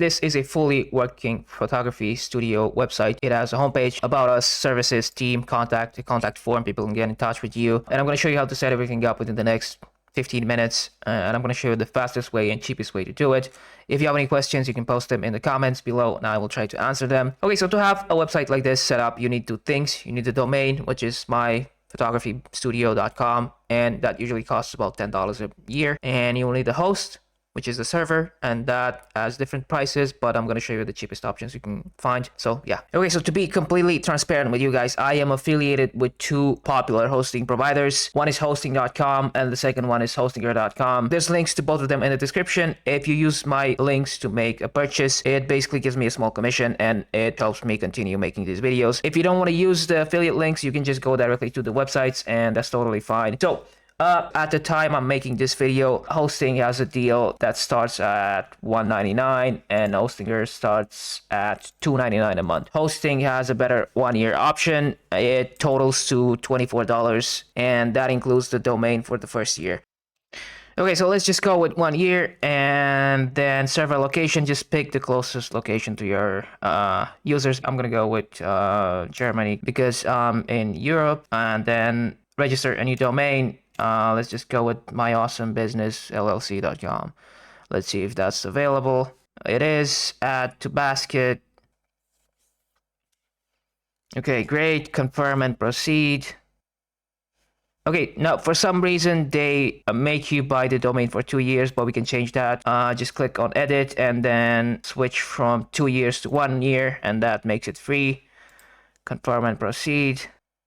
This is a fully working photography studio website. It has a homepage, about us, services, team, contact, a contact form. People can get in touch with you. And I'm going to show you how to set everything up within the next 15 minutes. And I'm going to show you the fastest way and cheapest way to do it. If you have any questions, you can post them in the comments below and I will try to answer them. Okay, so to have a website like this set up, you need two things. You need the domain, which is myphotographystudio.com, and that usually costs about $10 a year. And you will need the host, which is the server, and that has different prices, but I'm going to show you the cheapest options you can find. So yeah. Okay, so to be completely transparent with you guys, I am affiliated with two popular hosting providers. One is hosting.com and the second one is hostinger.com. There's links to both of them in the description. If you use my links to make a purchase, it basically gives me a small commission and it helps me continue making these videos. If you don't want to use the affiliate links, you can just go directly to the websites and that's totally fine. So at the time I'm making this video, Hosting has a deal that starts at $199 and Hostinger starts at $299 a month. Hosting has a better 1-year option. It totals to $24 and that includes the domain for the first year. Okay, so let's just go with 1 year, and then server location, just pick the closest location to your users. I'm gonna go with Germany because I'm in Europe, and then register a new domain. Let's just go with myawesomebusinessllc.com. Let's see if that's available. It is. Add to basket. Okay, great. Confirm and proceed. Okay, now for some reason they make you buy the domain for 2 years, but we can change that. Just click on edit and then switch from 2 years to 1 year, and that makes it free. Confirm and proceed.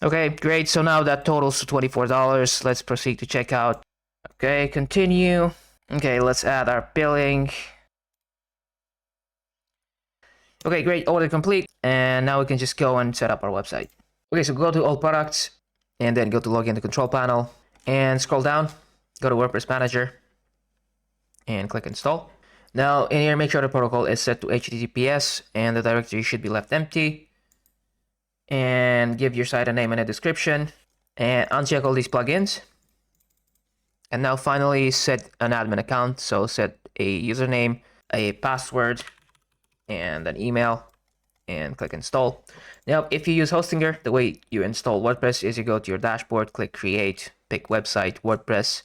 Okay, great. So now that totals to $24. Let's proceed to checkout. Okay, continue. Okay, let's add our billing. Okay, great. Order complete. And now we can just go and set up our website. Okay, so go to all products and then go to login to control panel and scroll down. Go to WordPress Manager and click install. Now in here, make sure the protocol is set to HTTPS and the directory should be left empty. And give your site a name and a description and uncheck all these plugins. And now finally set an admin account. So set a username, a password, and an email, and click install. Now, if you use Hostinger, the way you install WordPress is you go to your dashboard, click create, pick website, WordPress,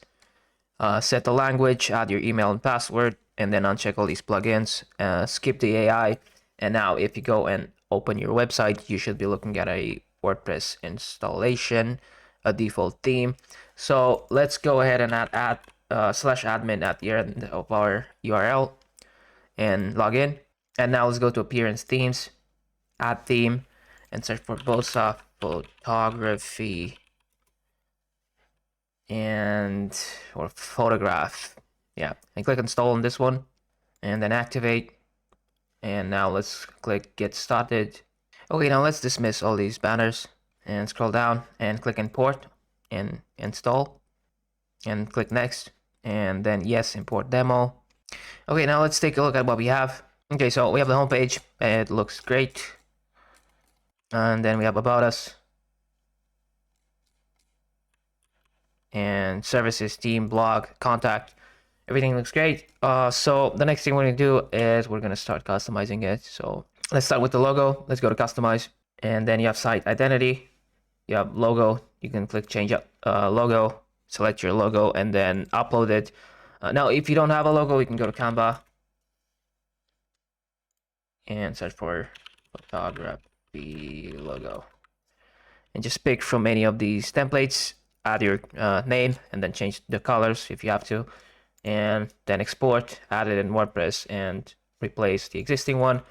set the language, add your email and password, and then uncheck all these plugins, skip the AI. And now if you go and open your website, you should be looking at a WordPress installation, a default theme. So let's go ahead and add /admin at the end of our URL and log in. And now let's go to appearance themes, add theme, and search for Bosa photography or photograph. Yeah, and click install on this one and then activate. And now let's click get started. Okay, now let's dismiss all these banners and scroll down and click import and install and click next and then yes, import demo. Okay, now let's take a look at what we have. Okay, so we have the homepage. It looks great. And then we have about us and services, team, blog, contact. Everything looks great. So the next thing we're gonna do is we're gonna start customizing it. So let's start with the logo. Let's go to customize, and then you have site identity. You have logo. You can click change up logo, select your logo, and then upload it. Now, if you don't have a logo, you can go to Canva and search for photography logo, and just pick from any of these templates. Add your name, and then change the colors if you have to. And then export, add it in WordPress, and replace the existing one.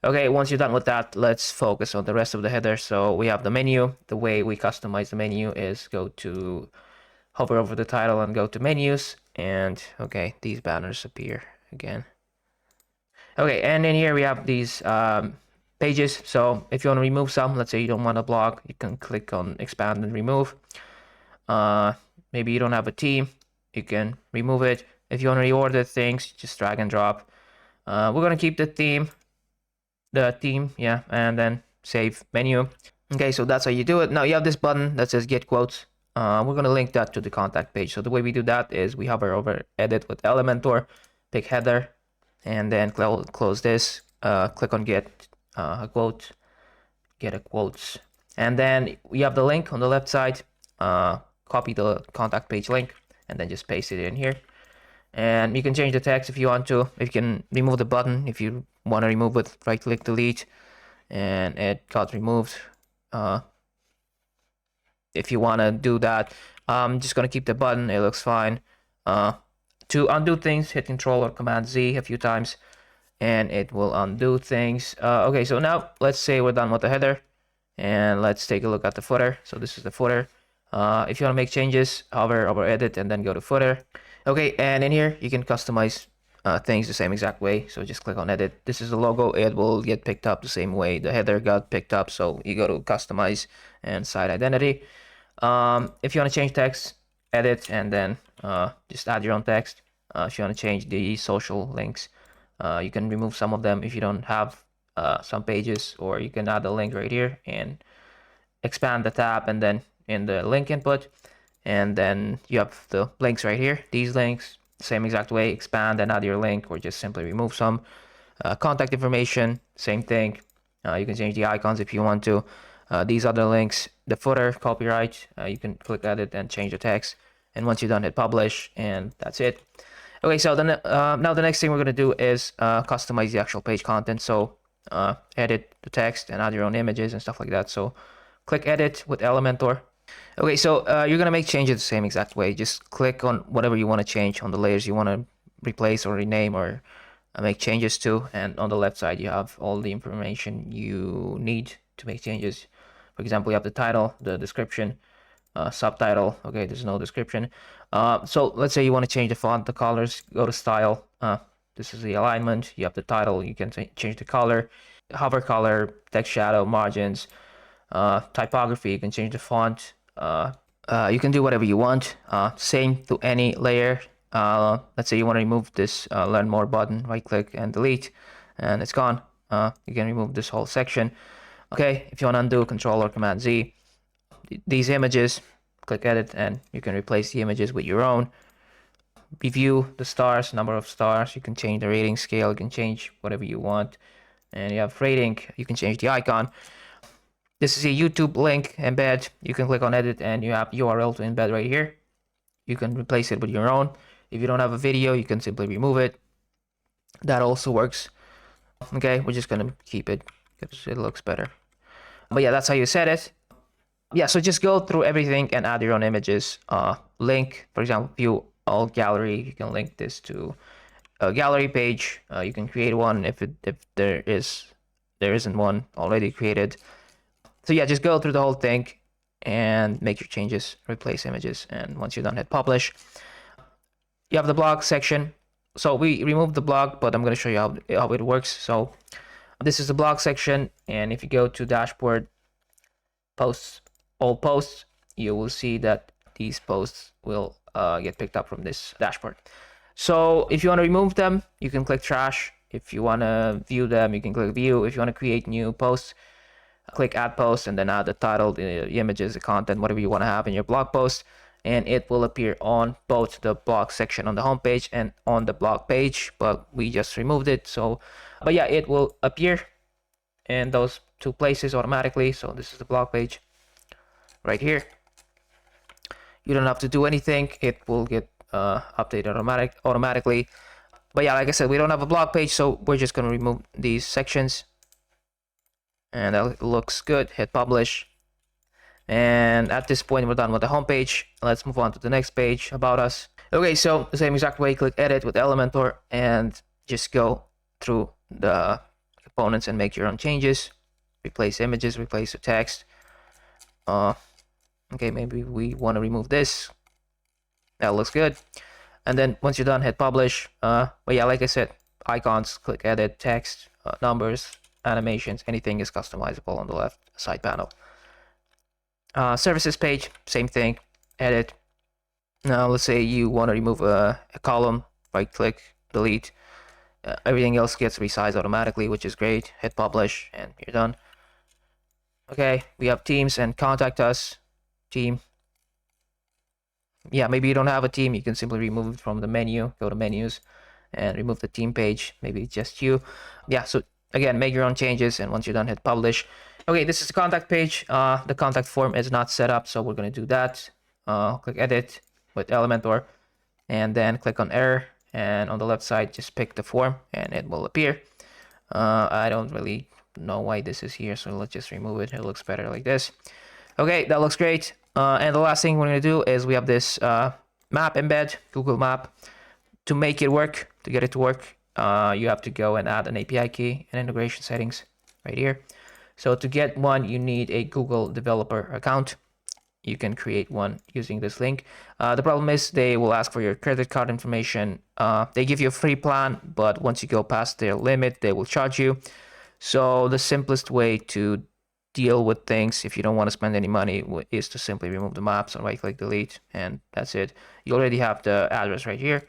Okay, once you're done with that, let's focus on the rest of the header. So we have the menu. The way we customize the menu is hover over the title and go to menus. And okay, these banners appear again. Okay, and in here we have these pages. So if you want to remove some, let's say you don't want a blog, you can click on expand and remove. Maybe you don't have a theme, you can remove it. If you want to reorder things, just drag and drop. We're gonna keep the theme, yeah, and then save menu. Okay, so that's how you do it. Now you have this button that says get quotes. We're gonna link that to the contact page. So the way we do that is we hover over edit with Elementor, pick header, and then close this. Click on get a quote, get a quotes, and then we have the link on the left side. Copy the contact page link and then just paste it in here. And you can change the text if you want to. You can remove the button if you want to remove it. Right click delete, and it got removed. If you want to do that, I'm just gonna keep the button. It looks fine. To undo things, hit Control or Command Z a few times, and it will undo things. Okay, so now let's say we're done with the header, and let's take a look at the footer. So this is the footer. If you want to make changes, hover over Edit and then go to Footer. Okay, and in here you can customize things the same exact way. So just click on Edit. This is the logo. It will get picked up the same way the header got picked up. So you go to Customize and Site Identity. If you want to change text, edit, and then just add your own text. If you want to change the social links, you can remove some of them if you don't have some pages, or you can add a link right here and expand the tab, and then in the link input, and then you have the links right here. These links, same exact way, expand and add your link, or just simply remove some. Contact information, same thing. You can change the icons if you want to. These other links, the footer, copyright, you can click edit and change the text. And once you're done, hit publish, and that's it. Okay, so then now the next thing we're gonna do is customize the actual page content. So edit the text and add your own images and stuff like that. So click edit with Elementor. Okay, so you're gonna make changes the same exact way. Just click on whatever you want to change on the layers you want to replace or rename or make changes to, and on the left side you have all the information you need to make changes. For example, you have the title, the description, subtitle. Okay, there's no description. So let's say you want to change the font, the colors. Go to style. This is the alignment. You have the title. You can change the color, hover color, text shadow, margins, typography. You can change the font. You can do whatever you want. Same to any layer. Let's say you want to remove this learn more button. Right click and delete, and it's gone. You can remove this whole section. Okay, if you want to undo, Control or Command Z. These images, click edit, and you can replace the images with your own. Review the stars, number of stars. You can change the rating scale. You can change whatever you want. And you have rating. You can change the icon. This is a YouTube link embed. You can click on edit, and you have URL to embed right here. You can replace it with your own. If you don't have a video, you can simply remove it. That also works. Okay, we're just gonna keep it because it looks better. But yeah, that's how you set it. Yeah, so just go through everything and add your own images. Link, for example, view all gallery. You can link this to a gallery page. You can create one if there isn't one already created. So yeah, just go through the whole thing and make your changes, replace images, and once you're done, hit publish. You have the blog section. So we removed the blog, but I'm going to show you how it works. So this is the blog section, and if you go to dashboard, posts, all posts, you will see that these posts will get picked up from this dashboard. So if you want to remove them, you can click trash. If you want to view them, you can click view. If you want to create new posts, click add post, and then add the title, the images, the content, whatever you want to have in your blog post, and it will appear on both the blog section on the home page and on the blog page, but we just removed it. So but yeah, it will appear in those two places automatically. So this is the blog page right here. You don't have to do anything. It will get updated automatically. But yeah, like I said, we don't have a blog page, so we're just going to remove these sections. And that looks good. Hit publish. And at this point, we're done with the home page. Let's move on to the next page, about us. Okay, so the same exact way, click edit with Elementor and just go through the components and make your own changes. Replace images, replace the text. Okay, maybe we want to remove this. That looks good. And then once you're done, hit publish. But yeah, like I said, icons, click edit, text, numbers, animations, anything is customizable on the left side panel. Services page, same thing, edit. Now let's say you want to remove a column, right click, delete. Everything else gets resized automatically, which is great. Hit publish and you're done. Okay, we have teams and contact us. Team. Yeah, maybe you don't have a team, you can simply remove it from the menu, go to menus, and remove the team page, maybe just you. Yeah, so again, make your own changes, and once you're done, hit publish. Okay, this is the contact page. The contact form is not set up, so we're going to do that. Click edit with Elementor, and then click on error, and on the left side just pick the form and it will appear. I don't really know why this is here, so let's just remove it. It looks better like this. Okay, that looks great. And the last thing we're going to do is we have this map embed, Google Map. To make it work, to get it to work, you have to go and add an API key and integration settings right here. So to get one, you need a Google developer account. You can create one using this link. The problem is they will ask for your credit card information. They give you a free plan, but once you go past their limit, they will charge you. So the simplest way to deal with things, if you don't want to spend any money, is to simply remove the maps and right-click delete, and that's it. You already have the address right here.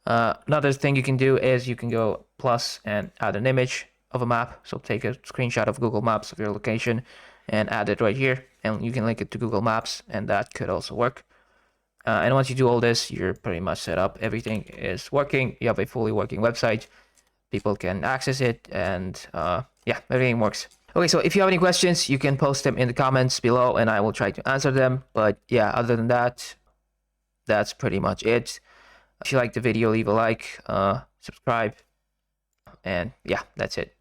Another thing you can do is you can go plus and add an image of a map. So take a screenshot of Google Maps of your location and add it right here, and you can link it to Google Maps, and that could also work. And once you do all this, you're pretty much set up. Everything is working. You have a fully working website. People can access it, and yeah, everything works. Okay, so if you have any questions, you can post them in the comments below, and I will try to answer them. But yeah, other than that, that's pretty much it. If you like the video, leave a like, subscribe, and yeah, that's it.